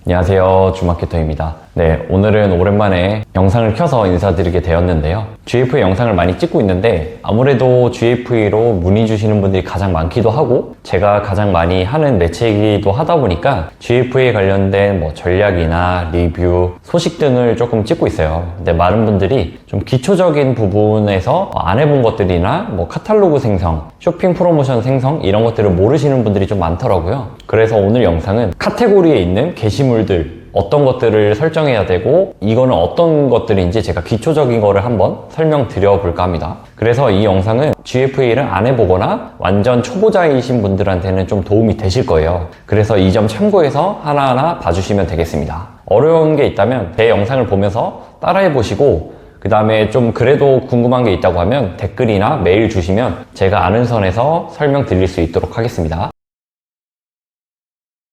안녕하세요, 주마케터입니다. 네, 오늘은 오랜만에 영상을 켜서 인사드리게 되었는데요. GFA 영상을 많이 찍고 있는데 아무래도 GFA로 문의 주시는 분들이 가장 많기도 하고 제가 가장 많이 하는 매체이기도 하다 보니까 GFA 관련된 전략이나 리뷰, 소식 등을 조금 찍고 있어요. 근데 많은 분들이 좀 기초적인 부분에서 안 해본 것들이나 카탈로그 생성, 쇼핑 프로모션 생성 이런 것들을 모르시는 분들이 좀 많더라고요. 그래서 오늘 영상은 카테고리에 있는 게시물들 어떤 것들을 설정해야 되고 이거는 어떤 것들인지 제가 기초적인 거를 한번 설명드려 볼까 합니다. 그래서 이 영상은 GFA를 안 해보거나 완전 초보자이신 분들한테는 좀 도움이 되실 거예요. 그래서 이 점 참고해서 하나하나 봐주시면 되겠습니다. 어려운 게 있다면 제 영상을 보면서 따라해 보시고 그 다음에 좀 그래도 궁금한 게 있다고 하면 댓글이나 메일 주시면 제가 아는 선에서 설명드릴 수 있도록 하겠습니다.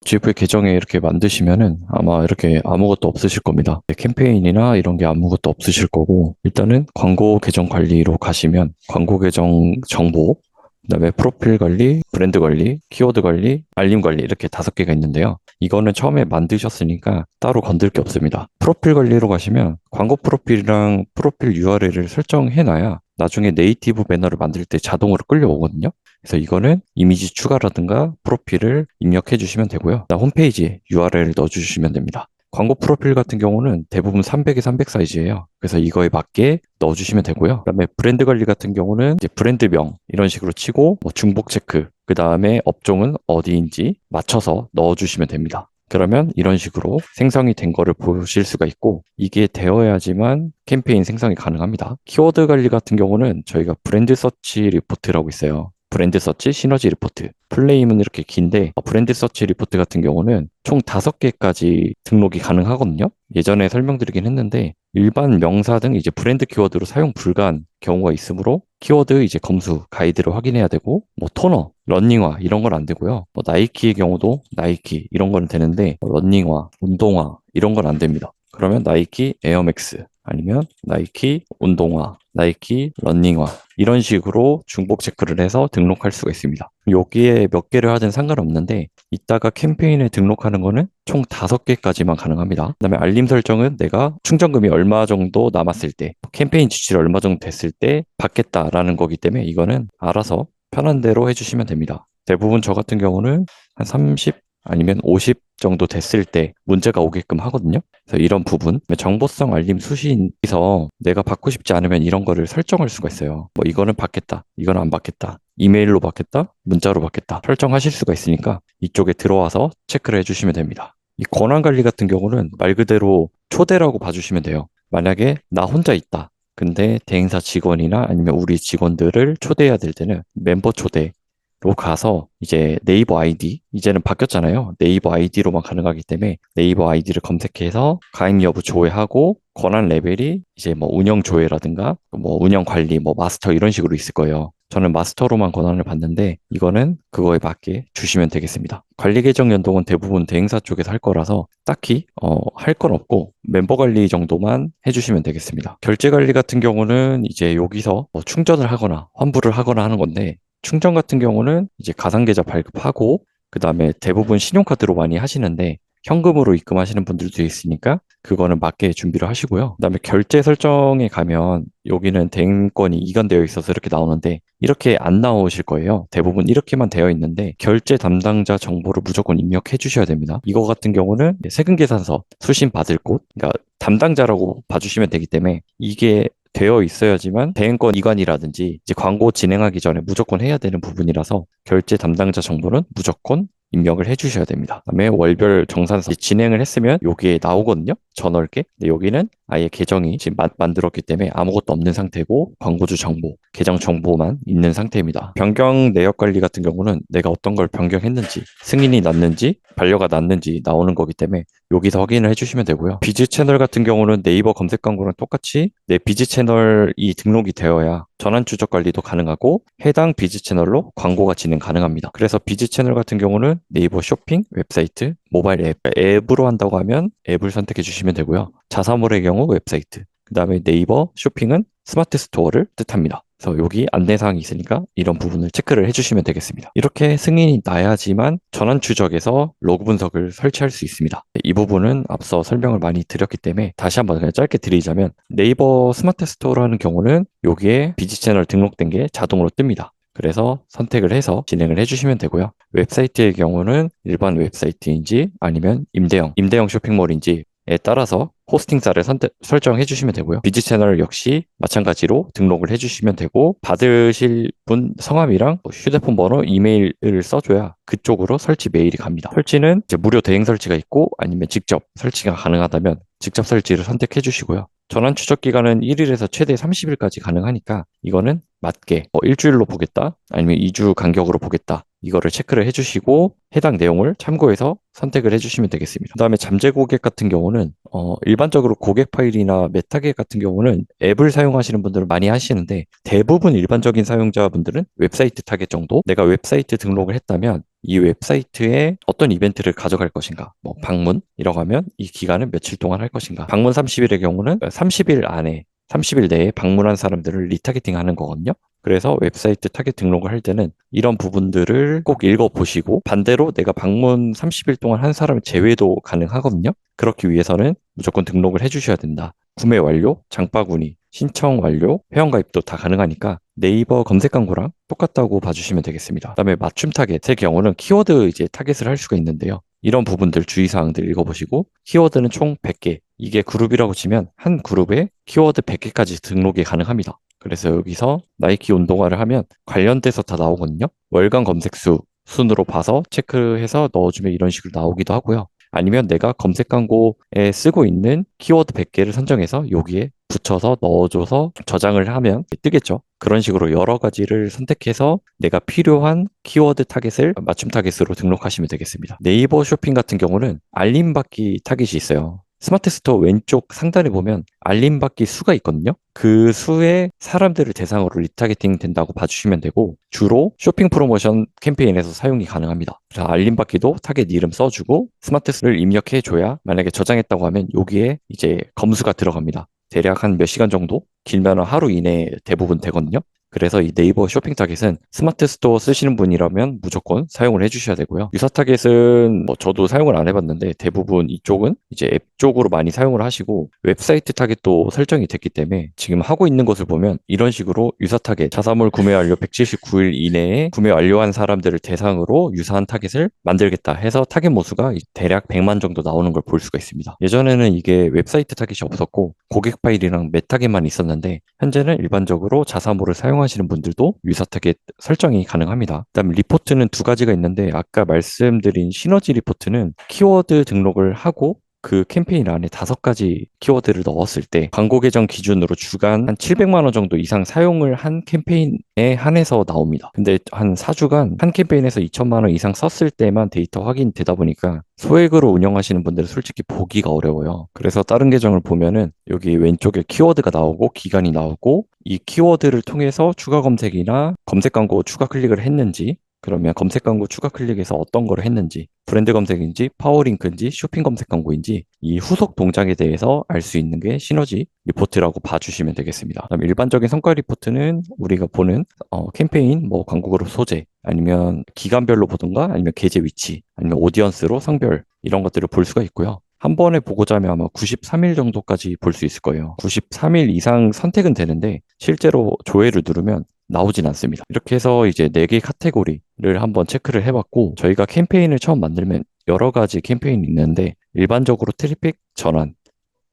GFA 계정에 이렇게 만드시면은 아마 이렇게 아무것도 없으실 겁니다. 캠페인이나 이런 게 아무것도 없으실 거고, 일단은 광고 계정 관리로 가시면 광고 계정 정보, 그다음에 프로필 관리, 브랜드 관리, 키워드 관리, 알림 관리 이렇게 5개가 있는데요. 이거는 처음에 만드셨으니까 따로 건들 게 없습니다. 프로필 관리로 가시면 광고 프로필이랑 프로필 URL을 설정해놔야 나중에 네이티브 배너를 만들 때 자동으로 끌려오거든요. 그래서 이거는 이미지 추가라든가 프로필을 입력해 주시면 되고요. 홈페이지에 URL을 넣어주시면 됩니다. 광고 프로필 같은 경우는 대부분 300에 300 사이즈예요. 그래서 이거에 맞게 넣어주시면 되고요. 그다음에 브랜드 관리 같은 경우는 이제 브랜드명 이런 식으로 치고 중복 체크, 그 다음에 업종은 어디인지 맞춰서 넣어주시면 됩니다. 그러면 이런 식으로 생성이 된 거를 보실 수가 있고, 이게 되어야지만 캠페인 생성이 가능합니다. 키워드 관리 같은 경우는 저희가 브랜드 서치 리포트라고 있어요. 브랜드 서치 시너지 리포트. 플레임은 이렇게 긴데 브랜드 서치 리포트 같은 경우는 총 5개까지 등록이 가능하거든요. 예전에 설명드리긴 했는데 일반 명사 등 이제 브랜드 키워드로 사용 불가한 경우가 있으므로 키워드 이제 검수 가이드를 확인해야 되고, 토너, 러닝화 이런 건 안 되고요. 나이키의 경우도 나이키 이런 거는 되는데 러닝화, 운동화 이런 건 안 됩니다. 그러면 나이키 에어맥스 아니면 나이키 운동화, 나이키 러닝화 이런 식으로 중복 체크를 해서 등록할 수가 있습니다. 여기에 몇 개를 하든 상관없는데 이따가 캠페인에 등록하는 거는 총 5개까지만 가능합니다. 그다음에 알림 설정은 내가 충전금이 얼마 정도 남았을 때, 캠페인 지출 얼마 정도 됐을 때 받겠다라는 거기 때문에 이거는 알아서 편한 대로 해주시면 됩니다. 대부분 저 같은 경우는 한 30 아니면 50 정도 됐을 때 문제가 오게끔 하거든요. 그래서 이런 부분, 정보성 알림 수신에서 내가 받고 싶지 않으면 이런 거를 설정할 수가 있어요. 이거는 받겠다, 이거는 안 받겠다, 이메일로 받겠다, 문자로 받겠다 설정하실 수가 있으니까 이쪽에 들어와서 체크를 해주시면 됩니다. 이 권한 관리 같은 경우는 말 그대로 초대라고 봐주시면 돼요. 만약에 나 혼자 있다. 근데 대행사 직원이나 아니면 우리 직원들을 초대해야 될 때는 멤버 초대 로 가서 이제 네이버 아이디, 이제는 바뀌었잖아요. 네이버 아이디로만 가능하기 때문에 네이버 아이디를 검색해서 가입 여부 조회하고 권한 레벨이 이제 운영 조회라든가 운영 관리, 마스터 이런 식으로 있을 거예요. 저는 마스터로만 권한을 받는데 이거는 그거에 맞게 주시면 되겠습니다. 관리 계정 연동은 대부분 대행사 쪽에서 할 거라서 딱히 할 건 없고 멤버 관리 정도만 해주시면 되겠습니다. 결제 관리 같은 경우는 이제 여기서 충전을 하거나 환불을 하거나 하는 건데, 충전 같은 경우는 이제 가상계좌 발급하고 그 다음에 대부분 신용카드로 많이 하시는데 현금으로 입금하시는 분들도 있으니까 그거는 맞게 준비를 하시고요. 그 다음에 결제 설정에 가면 여기는 대행권이 이관되어 있어서 이렇게 나오는데 이렇게 안 나오실 거예요. 대부분 이렇게만 되어 있는데 결제 담당자 정보를 무조건 입력해 주셔야 됩니다. 이거 같은 경우는 세금계산서 수신 받을 곳, 그러니까 담당자라고 봐주시면 되기 때문에 이게 되어 있어야지만 대행권 이관이라든지 이제 광고 진행하기 전에 무조건 해야 되는 부분이라서 결제 담당자 정보는 무조건 입력을 해주셔야 됩니다. 그다음에 월별 정산서 진행을 했으면 여기에 나오거든요. 저 넓게. 근데 여기는 아예 계정이 지금 만들었기 때문에 아무것도 없는 상태고 광고주 정보, 계정 정보만 있는 상태입니다. 변경 내역 관리 같은 경우는 내가 어떤 걸 변경했는지, 승인이 났는지, 반려가 났는지 나오는 거기 때문에 여기서 확인을 해주시면 되고요. 비즈 채널 같은 경우는 네이버 검색 광고랑 똑같이 내 비즈 채널이 등록이 되어야 전환 추적 관리도 가능하고 해당 비즈 채널로 광고가 진행 가능합니다. 그래서 비즈 채널 같은 경우는 네이버 쇼핑, 웹사이트, 모바일 앱으로 한다고 하면 앱을 선택해 주시면 되고요. 자사몰의 경우 웹사이트, 그 다음에 네이버 쇼핑은 스마트 스토어를 뜻합니다. 그래서 여기 안내사항이 있으니까 이런 부분을 체크를 해주시면 되겠습니다. 이렇게 승인이 나야지만 전환 추적에서 로그 분석을 설치할 수 있습니다. 이 부분은 앞서 설명을 많이 드렸기 때문에 다시 한번 그냥 짧게 드리자면 네이버 스마트 스토어라는 경우는 여기에 비지 채널 등록된 게 자동으로 뜹니다. 그래서 선택을 해서 진행을 해주시면 되고요. 웹사이트의 경우는 일반 웹사이트인지 아니면 임대형 쇼핑몰인지에 따라서 호스팅사를 설정해 주시면 되고요. 비즈 채널 역시 마찬가지로 등록을 해 주시면 되고 받으실 분 성함이랑 휴대폰 번호, 이메일을 써줘야 그쪽으로 설치 메일이 갑니다. 설치는 이제 무료 대행 설치가 있고 아니면 직접 설치가 가능하다면 직접 설치를 선택해 주시고요. 전환 추적 기간은 1일에서 최대 30일까지 가능하니까 이거는 맞게 일주일로 보겠다 아니면 2주 간격으로 보겠다 이거를 체크를 해주시고 해당 내용을 참고해서 선택을 해주시면 되겠습니다. 그 다음에 잠재 고객 같은 경우는 일반적으로 고객 파일이나 메타겟 같은 경우는 앱을 사용하시는 분들은 많이 하시는데 대부분 일반적인 사용자분들은 웹사이트 타겟 정도 내가 웹사이트 등록을 했다면 이 웹사이트에 어떤 이벤트를 가져갈 것인가 뭐 방문이라고 하면 이 기간은 며칠 동안 할 것인가 방문 30일의 경우는 30일 내에 방문한 사람들을 리타겟팅 하는 거거든요. 그래서 웹사이트 타겟 등록을 할 때는 이런 부분들을 꼭 읽어보시고 반대로 내가 방문 30일 동안 한 사람 제외도 가능하거든요. 그렇기 위해서는 무조건 등록을 해주셔야 된다. 구매 완료, 장바구니, 신청 완료, 회원가입도 다 가능하니까 네이버 검색 광고랑 똑같다고 봐주시면 되겠습니다. 그다음에 맞춤 타겟의 경우는 키워드 이제 타겟을 할 수가 있는데요. 이런 부분들 주의사항들 읽어보시고 키워드는 총 100개 이게 그룹이라고 치면 한 그룹에 키워드 100개까지 등록이 가능합니다. 그래서 여기서 나이키 운동화를 하면 관련돼서 다 나오거든요. 월간 검색수 순으로 봐서 체크해서 넣어주면 이런 식으로 나오기도 하고요. 아니면 내가 검색 광고에 쓰고 있는 키워드 100개를 선정해서 여기에 붙여서 넣어줘서 저장을 하면 뜨겠죠. 그런 식으로 여러 가지를 선택해서 내가 필요한 키워드 타겟을 맞춤 타겟으로 등록하시면 되겠습니다. 네이버 쇼핑 같은 경우는 알림받기 타겟이 있어요. 스마트 스토어 왼쪽 상단에 보면 알림받기 수가 있거든요. 그 수의 사람들을 대상으로 리타겟팅 된다고 봐주시면 되고 주로 쇼핑 프로모션 캠페인에서 사용이 가능합니다. 그래서 알림받기도 타겟 이름 써주고 스마트를 입력해줘야 만약에 저장했다고 하면 여기에 이제 검수가 들어갑니다. 대략 한 몇 시간 정도? 길면 하루 이내에 대부분 되거든요. 그래서 이 네이버 쇼핑 타겟은 스마트 스토어 쓰시는 분이라면 무조건 사용을 해주셔야 되고요. 유사 타겟은 뭐 저도 사용을 안 해봤는데 대부분 이쪽은 이제 앱 쪽으로 많이 사용을 하시고 웹사이트 타겟도 설정이 됐기 때문에 지금 하고 있는 것을 보면 이런 식으로 유사 타겟 자사몰 구매 완료 179일 이내에 구매 완료한 사람들을 대상으로 유사한 타겟을 만들겠다 해서 타겟 모수가 대략 100만 정도 나오는 걸 볼 수가 있습니다. 예전에는 이게 웹사이트 타겟이 없었고 고객 파일이랑 메타겟만 있었는데 현재는 일반적으로 자사몰을 사용하시는 분들도 유사 타겟 설정이 가능합니다. 그다음 리포트는 두 가지가 있는데 아까 말씀드린 시너지 리포트는 키워드 등록을 하고 그 캠페인 안에 5가지 키워드를 넣었을 때 광고 계정 기준으로 주간 한 700만 원 정도 이상 사용을 한 캠페인에 한해서 나옵니다. 근데 한 4주간 한 캠페인에서 2천만 원 이상 썼을 때만 데이터 확인되다 보니까 소액으로 운영하시는 분들은 솔직히 보기가 어려워요. 그래서 다른 계정을 보면은 여기 왼쪽에 키워드가 나오고 기간이 나오고 이 키워드를 통해서 추가 검색이나 검색 광고 추가 클릭을 했는지 그러면 검색 광고 추가 클릭에서 어떤 거를 했는지 브랜드 검색인지 파워링크인지 쇼핑 검색 광고인지 이 후속 동작에 대해서 알 수 있는 게 시너지 리포트라고 봐주시면 되겠습니다. 그다음 일반적인 성과 리포트는 우리가 보는 캠페인, 뭐 광고 그룹 소재 아니면 기간별로 보던가 아니면 게재 위치 아니면 오디언스로 성별 이런 것들을 볼 수가 있고요. 한 번에 보고자 하면 아마 93일 정도까지 볼 수 있을 거예요. 93일 이상 선택은 되는데 실제로 조회를 누르면 나오진 않습니다. 이렇게 해서 이제 4개 카테고리를 한번 체크를 해봤고 저희가 캠페인을 처음 만들면 여러 가지 캠페인이 있는데 일반적으로 트래픽 전환,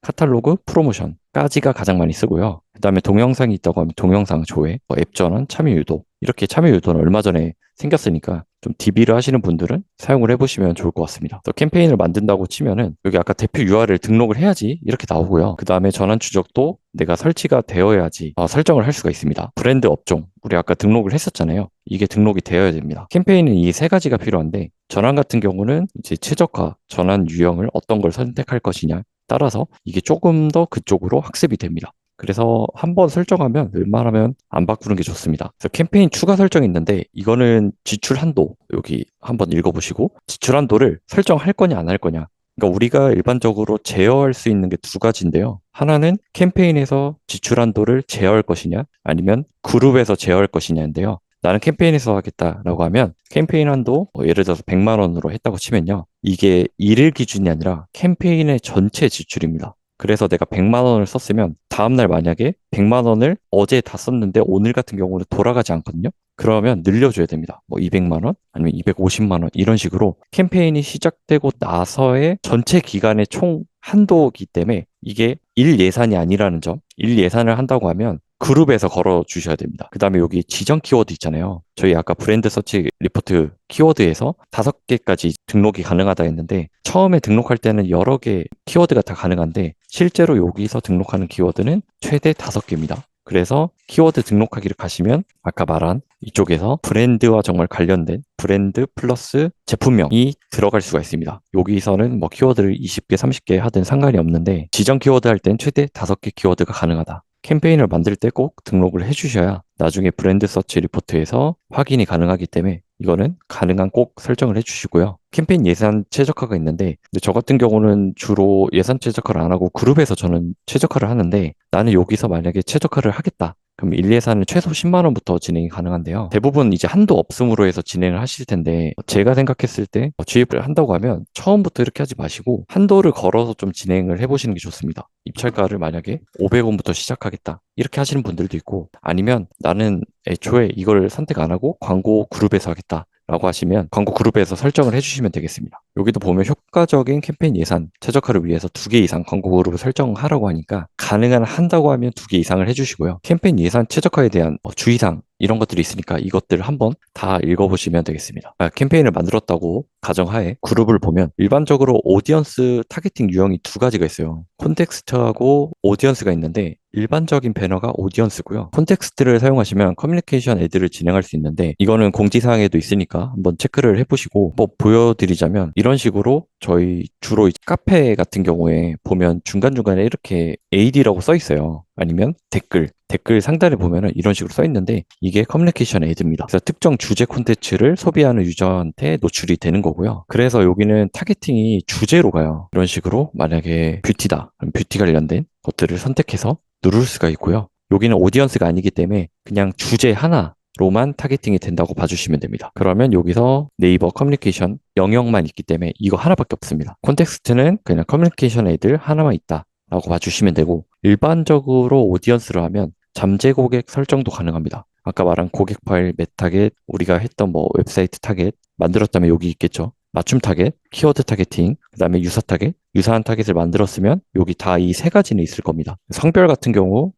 카탈로그, 프로모션까지가 가장 많이 쓰고요. 그 다음에 동영상이 있다고 하면 동영상 조회, 앱 전환, 참여 유도 이렇게 참여 유도는 얼마 전에 생겼으니까 좀 DB를 하시는 분들은 사용을 해보시면 좋을 것 같습니다. 또 캠페인을 만든다고 치면은 여기 아까 대표 URL 등록을 해야지 이렇게 나오고요. 그 다음에 전환 추적도 내가 설치가 되어야지 설정을 할 수가 있습니다. 브랜드 업종 우리 아까 등록을 했었잖아요. 이게 등록이 되어야 됩니다. 캠페인은 이 3가지가 필요한데 전환 같은 경우는 이제 최적화 전환 유형을 어떤 걸 선택할 것이냐 따라서 이게 조금 더 그쪽으로 학습이 됩니다. 그래서 한번 설정하면 웬만하면 안 바꾸는 게 좋습니다. 그래서 캠페인 추가 설정이 있는데 이거는 지출 한도 여기 한번 읽어보시고 지출 한도를 설정할 거냐 안 할 거냐 그러니까 우리가 일반적으로 제어할 수 있는 게 두 가지인데요. 하나는 캠페인에서 지출 한도를 제어할 것이냐, 아니면 그룹에서 제어할 것이냐인데요. 나는 캠페인에서 하겠다라고 하면 캠페인 한도 예를 들어서 100만 원으로 했다고 치면요. 이게 일일 기준이 아니라 캠페인의 전체 지출입니다. 그래서 내가 100만 원을 썼으면 다음날 만약에 100만 원을 어제 다 썼는데 오늘 같은 경우는 돌아가지 않거든요. 그러면 늘려줘야 됩니다. 뭐 200만 원 아니면 250만 원 이런 식으로 캠페인이 시작되고 나서의 전체 기간의 총 한도이기 때문에 이게 일 예산이 아니라는 점, 일 예산을 한다고 하면 그룹에서 걸어 주셔야 됩니다. 그 다음에 여기 지정 키워드 있잖아요. 저희 아까 브랜드 서치 리포트 키워드에서 5개까지 등록이 가능하다 했는데 처음에 등록할 때는 여러 개 키워드가 다 가능한데 실제로 여기서 등록하는 키워드는 최대 5개입니다. 그래서 키워드 등록하기를 가시면 아까 말한 이쪽에서 브랜드와 정말 관련된 브랜드 플러스 제품명이 들어갈 수가 있습니다. 여기서는 뭐 키워드를 20개, 30개 하든 상관이 없는데 지정 키워드 할 땐 최대 5개 키워드가 가능하다. 캠페인을 만들 때 꼭 등록을 해주셔야 나중에 브랜드 서치 리포트에서 확인이 가능하기 때문에 이거는 가능한 꼭 설정을 해주시고요. 캠페인 예산 최적화가 있는데 근데 저 같은 경우는 주로 예산 최적화를 안 하고 그룹에서 저는 최적화를 하는데 나는 여기서 만약에 최적화를 하겠다. 그럼 일 예산은 최소 10만 원부터 진행이 가능한데요. 대부분 이제 한도 없음으로 해서 진행을 하실 텐데 제가 생각했을 때 주입을 한다고 하면 처음부터 이렇게 하지 마시고 한도를 걸어서 좀 진행을 해보시는 게 좋습니다. 입찰가를 만약에 500원부터 시작하겠다. 이렇게 하시는 분들도 있고 아니면 나는 애초에 이걸 선택 안 하고 광고 그룹에서 하겠다. 라고 하시면 광고 그룹에서 설정을 해주시면 되겠습니다. 여기도 보면 효과적인 캠페인 예산 최적화를 위해서 2개 이상 광고 그룹을 설정하라고 하니까 가능한 한다고 하면 2개 이상을 해주시고요. 캠페인 예산 최적화에 대한 주의사항 이런 것들이 있으니까 이것들을 한번 다 읽어보시면 되겠습니다. 캠페인을 만들었다고 가정하에 그룹을 보면 일반적으로 오디언스 타겟팅 유형이 2가지가 있어요. 콘텍스트하고 오디언스가 있는데 일반적인 배너가 오디언스고요. 콘텍스트를 사용하시면 커뮤니케이션 애드를 진행할 수 있는데 이거는 공지사항에도 있으니까 한번 체크를 해보시고 뭐 보여드리자면 이런 식으로 저희 주로 카페 같은 경우에 보면 중간중간에 이렇게 AD라고 써 있어요. 아니면 댓글 상단에 보면은 이런 식으로 써 있는데 이게 커뮤니케이션 애드입니다. 그래서 특정 주제 콘텐츠를 소비하는 유저한테 노출이 되는 거고요. 그래서 여기는 타겟팅이 주제로 가요. 이런 식으로 만약에 뷰티다. 그럼 뷰티 관련된 것들을 선택해서 누를 수가 있고요. 여기는 오디언스가 아니기 때문에 그냥 주제 하나로만 타겟팅이 된다고 봐주시면 됩니다. 그러면 여기서 네이버 커뮤니케이션 영역만 있기 때문에 이거 하나밖에 없습니다. 콘텍스트는 그냥 커뮤니케이션 애들 하나만 있다. 라고 봐주시면 되고 일반적으로 오디언스로 하면 잠재 고객 설정도 가능합니다. 아까 말한 고객 파일, 메타겟, 우리가 했던 뭐 웹사이트 타겟 만들었다면 여기 있겠죠. 맞춤 타겟, 키워드 타겟팅, 그 다음에 유사 타겟, 유사한 타겟을 만들었으면 여기 다 이 3가지는 있을 겁니다. 성별 같은 경우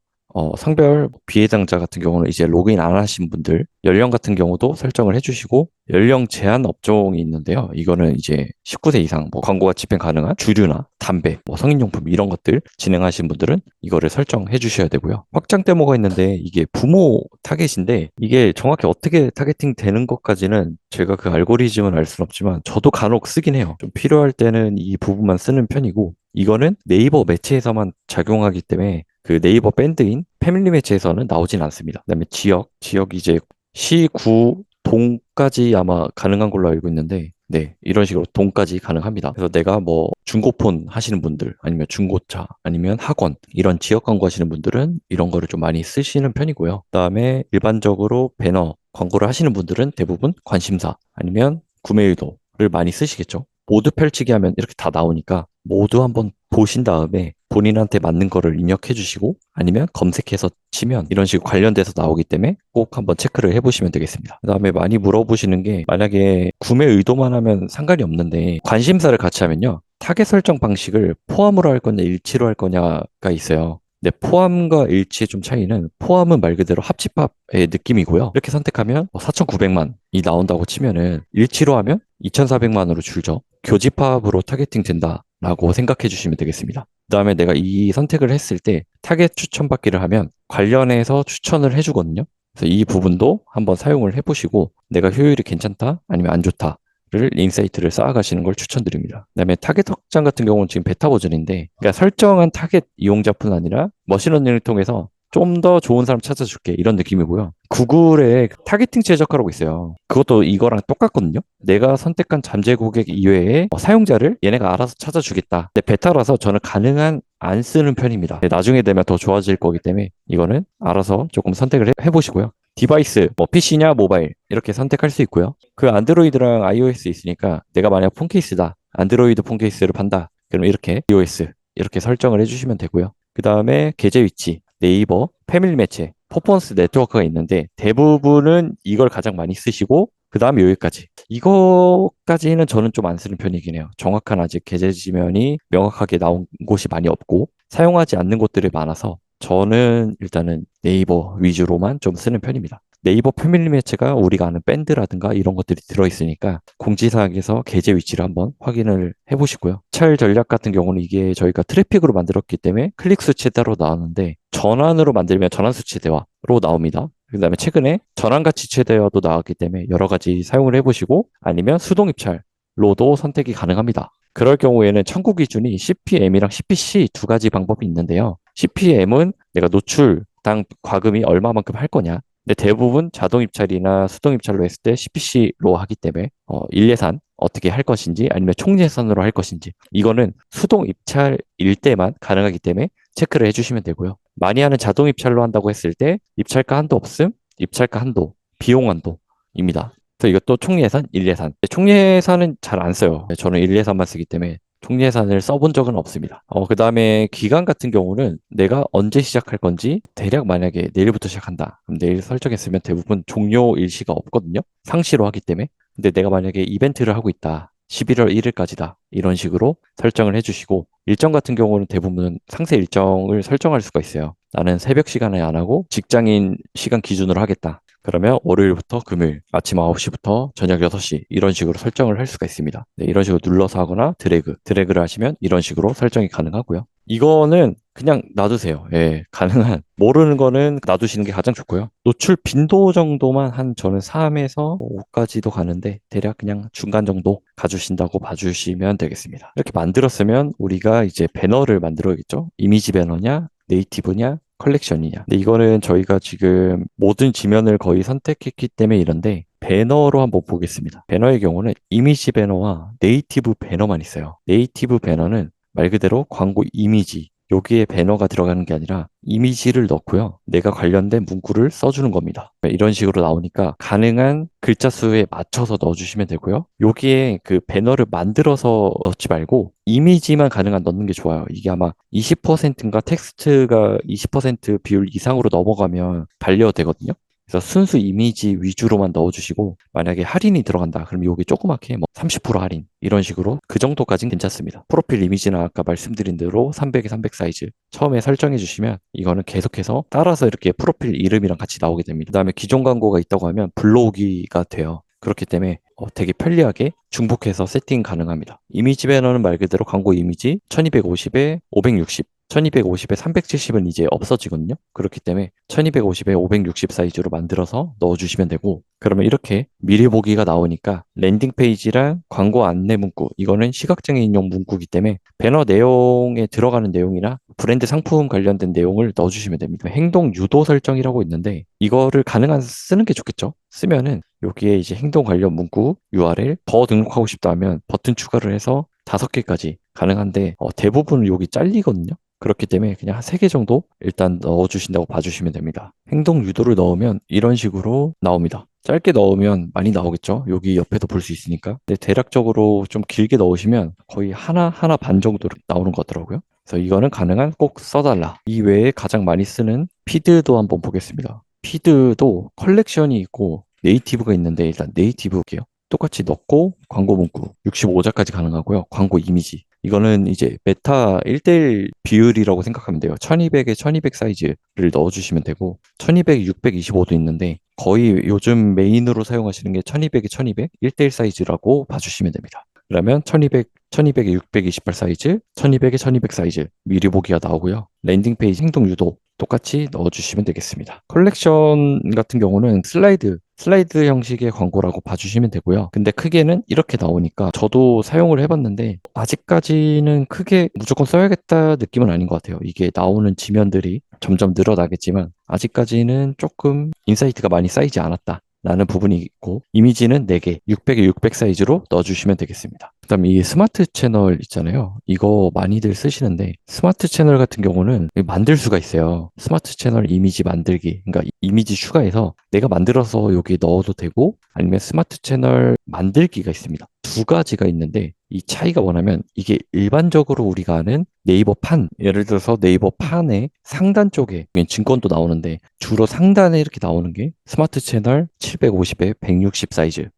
성별 비해당자 같은 경우는 이제 로그인 안 하신 분들, 연령 같은 경우도 설정을 해주시고 연령 제한 업종이 있는데요. 이거는 이제 19세 이상 뭐 광고가 집행 가능한 주류나 담배, 뭐 성인용품 이런 것들 진행하신 분들은 이거를 설정해 주셔야 되고요. 확장 데모가 있는데 이게 부모 타겟인데 이게 정확히 어떻게 타겟팅 되는 것까지는 제가 그 알고리즘은 알 수는 없지만 저도 간혹 쓰긴 해요. 좀 필요할 때는 이 부분만 쓰는 편이고 이거는 네이버 매체에서만 작용하기 때문에 그 네이버 밴드인 패밀리 매체에서는 나오진 않습니다. 그다음에 지역 이제 시, 구, 동까지 아마 가능한 걸로 알고 있는데 네, 이런 식으로 동까지 가능합니다. 그래서 내가 뭐 중고폰 하시는 분들 아니면 중고차 아니면 학원 이런 지역 광고 하시는 분들은 이런 거를 좀 많이 쓰시는 편이고요. 그다음에 일반적으로 배너 광고를 하시는 분들은 대부분 관심사 아니면 구매 의도를 많이 쓰시겠죠. 모두 펼치기 하면 이렇게 다 나오니까 모두 한번 보신 다음에 본인한테 맞는 거를 입력해 주시고 아니면 검색해서 치면 이런 식으로 관련돼서 나오기 때문에 꼭 한번 체크를 해보시면 되겠습니다. 그 다음에 많이 물어보시는 게 만약에 구매 의도만 하면 상관이 없는데 관심사를 같이 하면요. 타겟 설정 방식을 포함으로 할 거냐 일치로 할 거냐가 있어요. 근데 포함과 일치의 좀 차이는 포함은 말 그대로 합집합의 느낌이고요. 이렇게 선택하면 4,900만이 나온다고 치면은 일치로 하면 2,400만으로 줄죠. 교집합으로 타겟팅 된다라고 생각해 주시면 되겠습니다. 그 다음에 내가 이 선택을 했을 때 타겟 추천받기를 하면 관련해서 추천을 해주거든요. 그래서 이 부분도 한번 사용을 해보시고 내가 효율이 괜찮다 아니면 안 좋다 를 인사이트를 쌓아가시는 걸 추천드립니다. 그다음에 타겟 확장 같은 경우는 지금 베타 버전인데 그러니까 설정한 타겟 이용자뿐 아니라 머신러닝을 통해서 좀 더 좋은 사람 찾아줄게. 이런 느낌이고요. 구글에 타겟팅 최적화라고 있어요. 그것도 이거랑 똑같거든요. 내가 선택한 잠재 고객 이외에 사용자를 얘네가 알아서 찾아주겠다. 근데 베타라서 저는 가능한 안 쓰는 편입니다. 나중에 되면 더 좋아질 거기 때문에 이거는 알아서 조금 선택을 해보시고요. 디바이스, PC냐 모바일 이렇게 선택할 수 있고요. 그 안드로이드랑 iOS 있으니까 내가 만약 폰 케이스다. 안드로이드 폰 케이스를 판다. 그럼 이렇게 iOS 이렇게 설정을 해주시면 되고요. 그 다음에 계제 위치, 네이버, 패밀리 매체, 퍼포먼스 네트워크가 있는데 대부분은 이걸 가장 많이 쓰시고 그 다음에 여기까지. 이거까지는 저는 좀 안 쓰는 편이긴 해요. 정확한 아직 계제 지면이 명확하게 나온 곳이 많이 없고 사용하지 않는 곳들이 많아서 저는 일단은 네이버 위주로만 좀 쓰는 편입니다. 네이버 패밀리 매체가 우리가 아는 밴드라든가 이런 것들이 들어있으니까 공지사항에서 계제 위치를 한번 확인을 해보시고요. 찰 전략 같은 경우는 이게 저희가 트래픽으로 만들었기 때문에 클릭 수치대로 나오는데 전환으로 만들면 전환 수치대화로 나옵니다. 그 다음에 최근에 전환 가치 최대화도 나왔기 때문에 여러 가지 사용을 해보시고 아니면 수동 입찰로도 선택이 가능합니다. 그럴 경우에는 청구 기준이 CPM이랑 CPC 두 가지 방법이 있는데요. CPM은 내가 노출당 과금이 얼마만큼 할 거냐. 근데 대부분 자동 입찰이나 수동 입찰로 했을 때 CPC로 하기 때문에 일예산 어떻게 할 것인지 아니면 총예산으로 할 것인지 이거는 수동 입찰일 때만 가능하기 때문에 체크를 해주시면 되고요. 많이 하는 자동 입찰로 한다고 했을 때 입찰가 한도 없음, 입찰가 한도, 비용 한도입니다. 그래서 이것도 총예산, 일예산. 총예산은 잘 안 써요. 저는 일예산만 쓰기 때문에 총예산을 써본 적은 없습니다. 그 다음에 기간 같은 경우는 내가 언제 시작할 건지 대략 만약에 내일부터 시작한다. 그럼 내일 설정했으면 대부분 종료 일시가 없거든요. 상시로 하기 때문에. 근데 내가 만약에 이벤트를 하고 있다. 11월 1일까지다. 이런 식으로 설정을 해주시고 일정 같은 경우는 대부분 상세 일정을 설정할 수가 있어요. 나는 새벽 시간에 안 하고 직장인 시간 기준으로 하겠다. 그러면 월요일부터 금요일 아침 9시부터 저녁 6시 이런 식으로 설정을 할 수가 있습니다. 네, 이런 식으로 눌러서 하거나 드래그를 하시면 이런 식으로 설정이 가능하고요. 이거는 그냥 놔두세요. 예, 가능한 모르는 거는 놔두시는 게 가장 좋고요. 노출 빈도 정도만 한 저는 3에서 5까지도 가는데 대략 그냥 중간 정도 가주신다고 봐주시면 되겠습니다. 이렇게 만들었으면 우리가 이제 배너를 만들어야겠죠. 이미지 배너냐, 네이티브냐, 컬렉션이냐. 근데 이거는 저희가 지금 모든 지면을 거의 선택했기 때문에 이런데 배너로 한번 보겠습니다. 배너의 경우는 이미지 배너와 네이티브 배너만 있어요. 네이티브 배너는 말 그대로 광고 이미지 여기에 배너가 들어가는 게 아니라 이미지를 넣고요. 내가 관련된 문구를 써주는 겁니다. 이런 식으로 나오니까 가능한 글자 수에 맞춰서 넣어주시면 되고요. 여기에 그 배너를 만들어서 넣지 말고 이미지만 가능한 넣는 게 좋아요. 이게 아마 20%인가 텍스트가 20% 비율 이상으로 넘어가면 반려가 되거든요. 그래서 순수 이미지 위주로만 넣어주시고 만약에 할인이 들어간다. 그럼 여기 조그맣게 30% 할인 이런 식으로 그 정도까지는 괜찮습니다. 프로필 이미지나 아까 말씀드린 대로 300에 300 사이즈 처음에 설정해 주시면 이거는 계속해서 따라서 이렇게 프로필 이름이랑 같이 나오게 됩니다. 그 다음에 기존 광고가 있다고 하면 불러오기가 돼요. 그렇기 때문에 되게 편리하게 중복해서 세팅 가능합니다. 이미지 배너는 말 그대로 광고 이미지 1250에 560 1250에 370은 이제 없어지거든요. 그렇기 때문에 1250에 560 사이즈로 만들어서 넣어주시면 되고 그러면 이렇게 미리 보기가 나오니까 랜딩 페이지랑 광고 안내 문구 이거는 시각장애인용 문구이기 때문에 배너 내용에 들어가는 내용이나 브랜드 상품 관련된 내용을 넣어주시면 됩니다. 행동 유도 설정이라고 있는데 이거를 가능한 쓰는 게 좋겠죠. 쓰면은 여기에 이제 행동 관련 문구 URL 더 등록하고 싶다 하면 버튼 추가를 해서 5개까지 가능한데 대부분 여기 잘리거든요. 그렇기 때문에 그냥 한 3개 정도 일단 넣어주신다고 봐주시면 됩니다. 행동 유도를 넣으면 이런 식으로 나옵니다. 짧게 넣으면 많이 나오겠죠? 여기 옆에도 볼 수 있으니까. 근데 대략적으로 좀 길게 넣으시면 거의 하나 반 정도 나오는 것 같더라고요. 그래서 이거는 가능한 꼭 써달라. 이 외에 가장 많이 쓰는 피드도 한번 보겠습니다. 피드도 컬렉션이 있고 네이티브가 있는데 일단 네이티브 볼게요. 똑같이 넣고 광고 문구 65자까지 가능하고요. 광고 이미지 이거는 이제 메타 1대1 비율이라고 생각하면 돼요. 1200에 1200 사이즈를 넣어주시면 되고 1200에 625도 있는데 거의 요즘 메인으로 사용하시는 게 1200에 1200 1대1 사이즈라고 봐주시면 됩니다. 그러면 1200에 628 사이즈, 1200에 1200 사이즈 미리 보기가 나오고요. 랜딩 페이지 행동 유도 똑같이 넣어주시면 되겠습니다. 컬렉션 같은 경우는 슬라이드 형식의 광고라고 봐주시면 되고요. 근데 크게는 이렇게 나오니까 저도 사용을 해봤는데 아직까지는 크게 무조건 써야겠다 느낌은 아닌 것 같아요. 이게 나오는 지면들이 점점 늘어나겠지만 아직까지는 조금 인사이트가 많이 쌓이지 않았다. 라는 부분이 있고 이미지는 4개, 600에 600 사이즈로 넣어주시면 되겠습니다. 그다음 이 스마트 채널 있잖아요. 이거 많이들 쓰시는데 스마트 채널 같은 경우는 만들 수가 있어요. 스마트 채널 이미지 만들기. 그러니까 이미지 추가해서 내가 만들어서 여기 넣어도 되고 아니면 스마트 채널 만들기가 있습니다. 두 가지가 있는데 이 차이가 뭐냐면 이게 일반적으로 우리가 아는 네이버 판, 예를 들어서 네이버 판의 상단 쪽에 증권도 나오는데 주로 상단에 이렇게 나오는 게 스마트 채널 750에 160 사이즈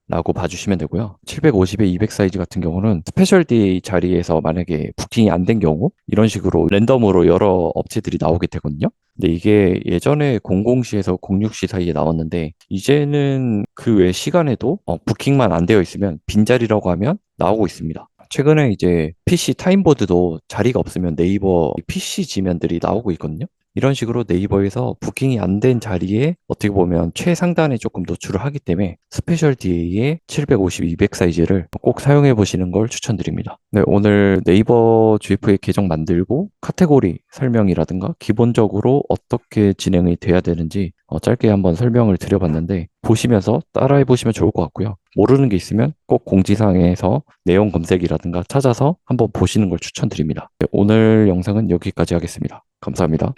라고 봐주시면 되고요. 750에 200 사이즈 같은 경우는 스페셜 데이 자리에서 만약에 부킹이 안 된 경우 이런 식으로 랜덤으로 여러 업체들이 나오게 되거든요. 근데 이게 예전에 00시에서 06시 사이에 나왔는데 이제는 그 외 시간에도 부킹만 안 되어 있으면 빈자리라고 하면 나오고 있습니다. 최근에 이제 PC 타임보드도 자리가 없으면 네이버 PC 지면들이 나오고 있거든요. 이런 식으로 네이버에서 부킹이 안 된 자리에 어떻게 보면 최상단에 조금 노출을 하기 때문에 스페셜 DA의 750, 200 사이즈를 꼭 사용해 보시는 걸 추천드립니다. 네, 오늘 네이버 GF의 계정 만들고 카테고리 설명이라든가 기본적으로 어떻게 진행이 돼야 되는지 짧게 한번 설명을 드려봤는데 보시면서 따라해 보시면 좋을 것 같고요. 모르는 게 있으면 꼭 공지사항에서 내용 검색이라든가 찾아서 한번 보시는 걸 추천드립니다. 네, 오늘 영상은 여기까지 하겠습니다. 감사합니다.